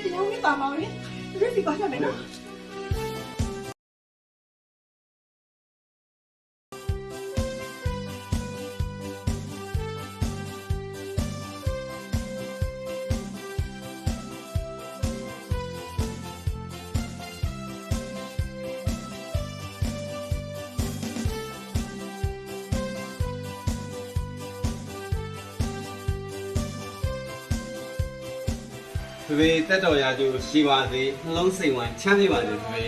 တရားဝင်ပါမောင်လေဒီစီပါရမယ်နော် ဖေတက်တော်ရာကျိုးရှိပါစေနှလုံးစိမ်ဝမ်းချမ်းမြေ့ပါစေဖေ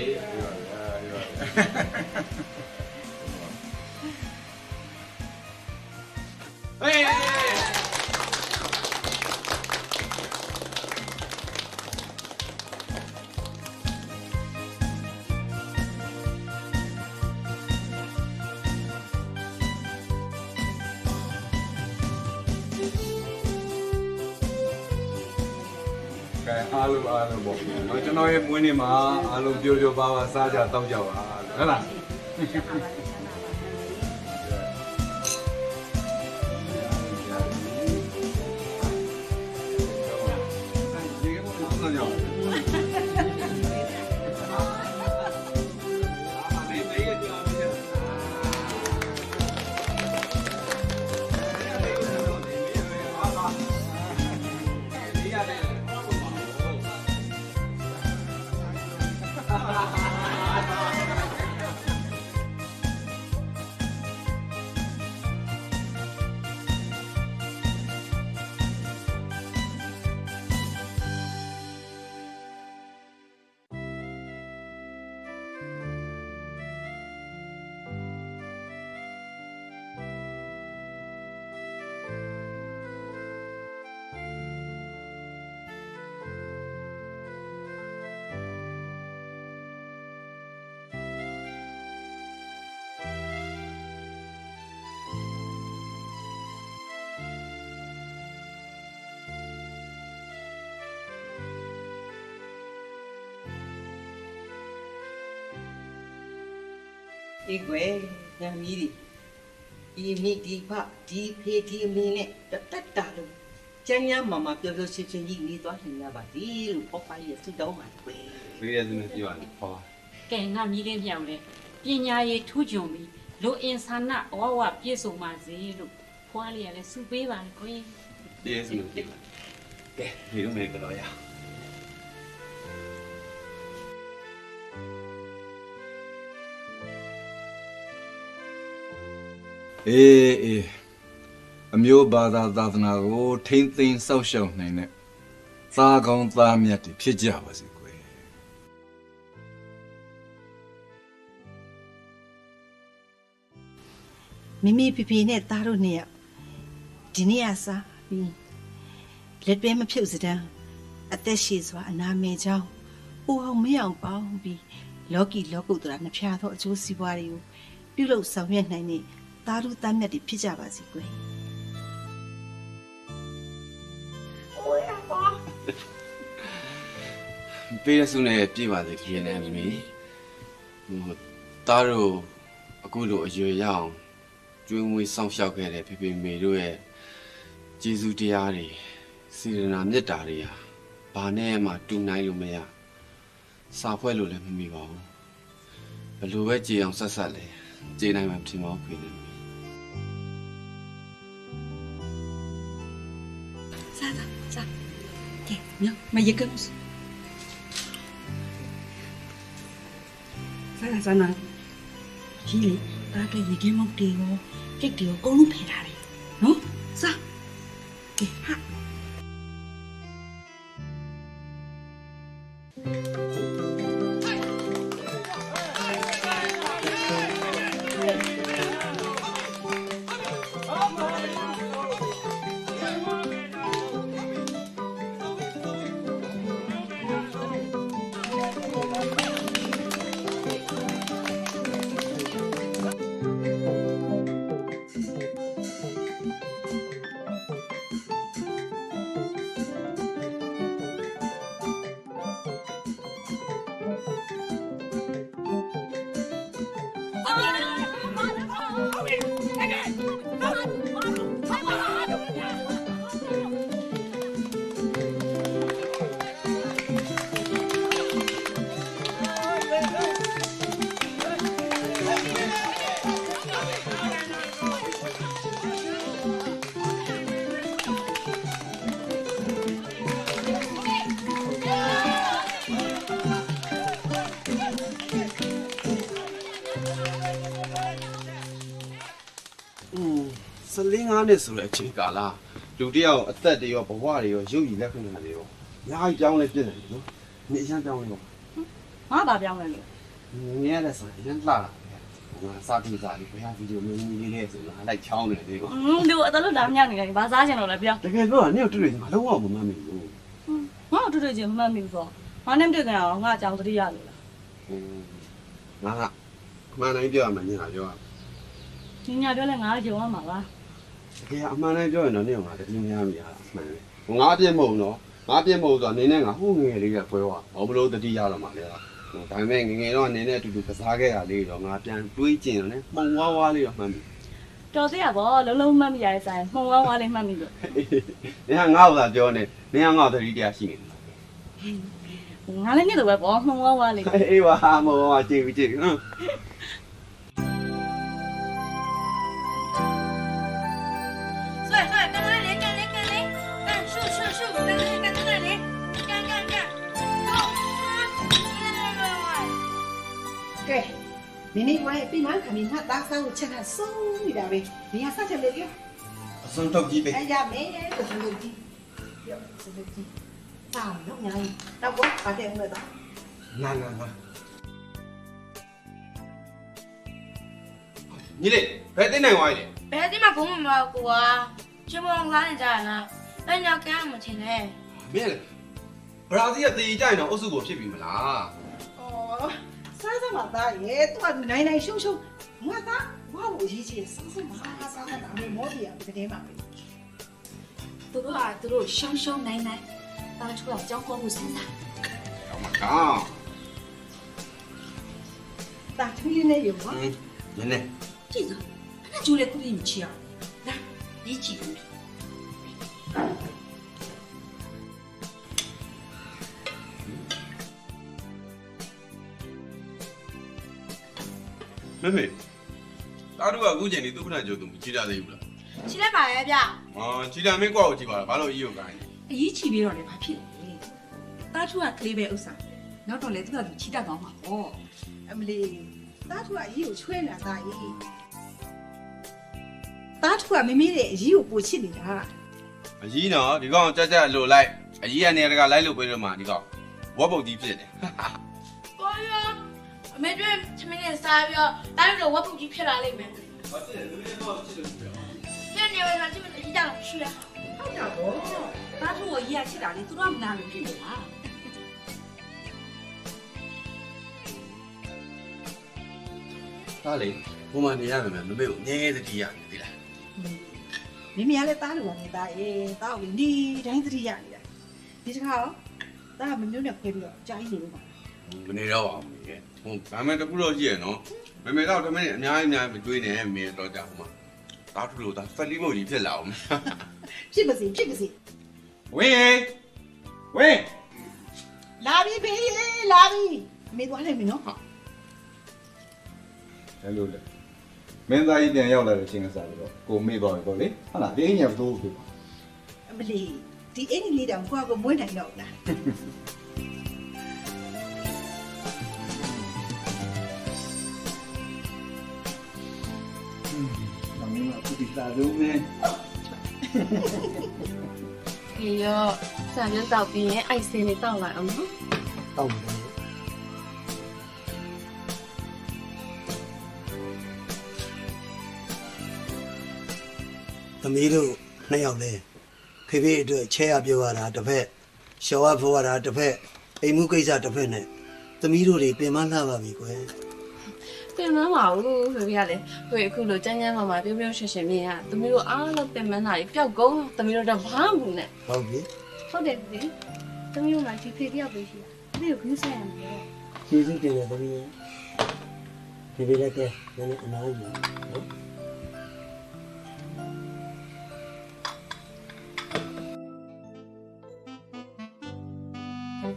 အားလုံးပေါ့နော်ကျွန်တော်ရဲ့မွေးနေ့မှာအားလုံးပြိုပြိုပါပါစားကြတောက်ကြပါဟုတ်လားဒီကဘုန်းတော်ကြောင့်ဒီကွယ်ညမီးဒီမိဒီဖဒီဖေးဒီမင်းနဲ့တက်တာလို့ကျန်းကျန်းမာမာပျော်ပျော်ရွှင်ရွှင်ကြီးနေသွားနိုင်ရပါသည်လို့ဖောက်ပါရဲ့ဆုတောင်းပါကွယ် ဖေရဲ့သူနဲ့ပြောရတယ်ဟော ကဲငါမြည်လေးမြောက်လေပညာရေးထူးချွန်ပြီးလူအင်ဆာနာဝဝပြည့်စုံပါစေလို့ဖွားလေးရလဲစုပေးပါကွယ် ဖေရဲ့သူနဲ့ပြောကဲဒီလိုမျိုးကတော့ရအေးအမျိုးဘာသာသာသနာကိုထိမ့်သိမ်းစောက်ရှောက်နိုင်တဲ့သားကောင်းသားမြတ်တွေဖြစ်ကြပါစေကွယ်မိမိဖေဖေနဲ့သားတို့နှစ်ယောက်ဒီနေ့အစားပြီးလက်ပဲမဖြုတ်စတဲ့အသက်ရှည်စွာအနာမေချောင်းပူအောင်မအောင်ပေါင်းပြီးလောကီလောကုတ္တရာနှဖျားသောအကျိုးစီးပွားတွေကိုပြုလုပ်ဆောင်ရွက်နိုင်တဲ့သားတို့သားမြတ်တွေဖြစ်ကြပါစေကွယ်ဖေရဲ့သူနဲ့ပြည့်ပါစေခင်ဗျာမိမိဟိုသားတို့အခုလိုအရွယ်ရအောင်ကျွေးမွေးစောင့်ရှောက်ခဲ့တဲ့ဖေဖေမေတို့ရဲ့ကျေးဇူးတရားတွေစေတနာမေတ္တာတွေဟာဘာနဲ့မှတူနိုင်လို့မရစာဖွဲ့လို့လည်းမမိပါဘူးဘယ်လိုပဲကြည်အောင်ဆက်ဆက်လဲကြည်နိုင်မှဖြစ်မှာခွေနေပြီ စားကဲမြောက်မရကမ်းစားနာကြီးလေတားကရေကင်းမောက်တေရောကိတ်တေရောအကုန်လုံးဖယ်ထားတယ်နော်စားကဲဟာ က 15နှစ်ဆိုတဲ့အချိန်ကာလလူတယောက်အသက်တွေရောဘဝတွေရောရုပ်ရည်လက္ခဏာတွေရောအများကြီးပြောင်းလဲပြည့်တယ်နော်နေအရင်ပြောင်းလဲတော့ ငါဘာပြောင်းလဲလို့ နေရတဲ့ဆိုင်အရင်လှတာငါစားပြီးစားပြီးဘယ်ဟာဗီဒီယိုမျိုးကြီးလေးလဲဆိုတော့လိုက်ချောင်းနေတယ်ကော လူအတလို့ဒါမြောက်နေတယ်ဘာစားချင်လို့လဲပြော တကယ်ပြောတာနေကိုတွေ့တယ်ငါလုံးဝမမှတ်မိဘူး ငါတို့တို့ချင်းမမှန်ဘူးဆိုငါနဲ့တွေ့ကြအောင်ငါအကြောင်းသတိရလို့လား ငါကမှန်တိုင်းပြောရမှညပြောရ ညညာပြောလဲငါယုံရမှာပါ တကယ်အမှန်တိုင်းပြောရင်တော့နေငါတတိများမိရတာမှန်တယ်ငါအပြစ်မဟုတ်နော်ငါအပြစ်မဟုတ်ဆိုတော့နေနဲ့ငါဟိုငယ်လေးကပွဲသွားဘာလို့တတိရတော့မှလဲဒါပေမဲ့ငငယ်တော့နေနဲ့အတူတူကစားခဲ့တာလေးတော့ငါပြန်တွေးကျင်တော့ねမှုံဝါးဝါးလေးတော့မှန်ပြီ တော်သေးရပေါ့လုံးလုံးမှတ်မိရတဲ့ဆိုင်မှုံဝါးဝါးလေးမှတ်မိလို့ နေကငါ့ကိုသာပြောနေနေကငါ့ကိုတတိတရားရှိနေတယ် ငါလည်းနေ့လိုပဲပေါ့မှုံဝါးဝါးလေး အေးပါမောကြည့်ပြီးကြည့်ဟမ် 帅帅，跟来嘞，跟来跟来，干咻咻咻，跟来跟来嘞，干干干，走，ကဲမိမိဝိုင်းပြီးမှခမင်းဟာတားစားကိုချက်တာဆုံးနေတာပဲဒီဟာစားချက်လေရော အစွန်းတော့ကြည့်ပဲ အဲ့ရမယ်တစလို့ကြည့်ရောစလို့ကြည့်တောင်းတော့ညာရင်တော့ဘာတဲ့ဦးလဲတော့ နာညီလေးဘယ်သိနိုင်ဝိုင်းလဲ 别的地方不买过啊，全部往哪里家呢？那你要干什么钱呢？ မင်းလေဘရာဇီးကတေးကြရင်တော့အုပ်စုကိုဖြစ်ပြီမလား ဩစားစမ်းပါသားရဲ့သူကနိုင်နိုင်ရှုံရှုံငါသားဘာလို့ရေးချင်စားစမ်းပါစားတာမောဒီရတဲ့မှာပဲ သူတို့ကသူတို့ရှုံးရှုံးနိုင်နိုင်တာချိုးအောင်ကြောင်းခေါ်မှုစဉ်းစား တော့မကောင်း တာထီးနေရော နည်းနည်း ကြည့်စမ်းအဲ့ကျိုးလေခုလေးမချီအောင်လာဒီကြည့်လို့ မေမေတားတို့ကအခုချိန်ဒီသူ့ခဏကြိုသူကြည်တာသေးဘူးလား 起来吧，呀，别。 ဟာကြည်တာမင်းကွာကိုကြည်ပါလားဘာလို့အီးကိုကိုင်း အရေးချီပြီးတော့လည်းဘာဖြစ်လဲတာချိုးကကလေးပဲဥစ္စာနောက်တော့လေသူကသူချီတတ်သွားမှာပေါ့ အမလီတာထူကအရေးကိုချွဲနေတာသားကြီးတာထူကမမေတဲ့အရေးကိုပိုချစ်နေတာ အကြီးနော်ဒီကောင်ကြက်ကြက်လိုလိုက်အကြီးကနေတကလိုက်လို့ပေးလို့မှဒီကောင်ဝက်ပုတ်ကြီးဖြစ်တယ် 过呀，没对，前面那三标，但是我不去骗他里面。 ဘာဖြစ်လဲလူတွေတော့ချစ်လို့ပြော 骗你为啥这么一家都去了？ ဟုတ်တာပေါ့ တာချိုးကိုရေးရချစ်တာလေသူတို့ကမနာလို့ဖြစ်နေတာ ဒါလေဘုံမနေရမယ်မမေကိုငဲသတိရနေသေးလား မမေကလည်းတားလို့နေတာအေးတားကိုနေတိုင်းသတိရနေတာဒီတစ်ခါတော့တားမမျိုးနဲ့ခွဲပြီးတော့ကြားကြီးနေလို့ပါ မနေတော့ပါဘူးလေဟိုဗာမဲတခုတော့ရှိရနော်မမေတော့တမင်းအများကြီးမတွေးနေမင်းတော့ကြဟိုမှာတားထူလို့ဒါဖက်လီမို့ကြီးဖြစ်လာအောင် ဖြစ်ပါစေဖြစ်ပါစေ ဝင်းဝင်း လာပြီဖေးလာပြီမေသွားလိုက်ပြီနော် အဲ့လိုလေမင်းသားကြီးပြန်ရောက်လာတဲ့အချိန်ကစားပြီးတော့ကိုမေ့သွားပြီပေါ့လေဟုတ်လားဒီအင်းညာဘသူ့ကို အမလီဒီအင်းကြီးလေးတောင်ကိုကမွေးနိုင်တော့လား မမင်းကအခုဒီစားလုံးနဲ့ ဒီရောဆန်ရုပ်တောက်ပြီးရင်အိုက်စင်လေးတောက်လိုက်အောင်နော် တောက်တယ်သမီးတို့နှစ်ယောက်လဲဖေဖေအတွက်ချဲရပြောရတာတစ်ဖက်ရှော်ရဖို့ရတာတစ်ဖက်အိမ်မှုကိစ္စတစ်ဖက်နဲ့သမီးတို့တွေပြင်မလှပါပြီကွယ် ပြင်မပါဘူးဆိုပြရတယ်ကိုအခုလိုကျန်းကျန်းမာမာပြုံးပြုံးရွှင်ရွှင်မြင်ရသမီးတို့အားလုံးပြင်မလာပြီးပျောက်ကုန်သမီးတို့တော့ဘာမှမနဲ့ ဟုတ်ပြီ ဟုတ်တယ်ဒီသမီးတို့မှဒီဖေတယောက်ပဲရှိတာဒီကိုခင်းဆိုင်ရမယ် ကျေးဇူးတင်တယ်သမီးဖေဖေလည်းကဲနည်းနည်းအနားယူနော်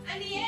安妮耶，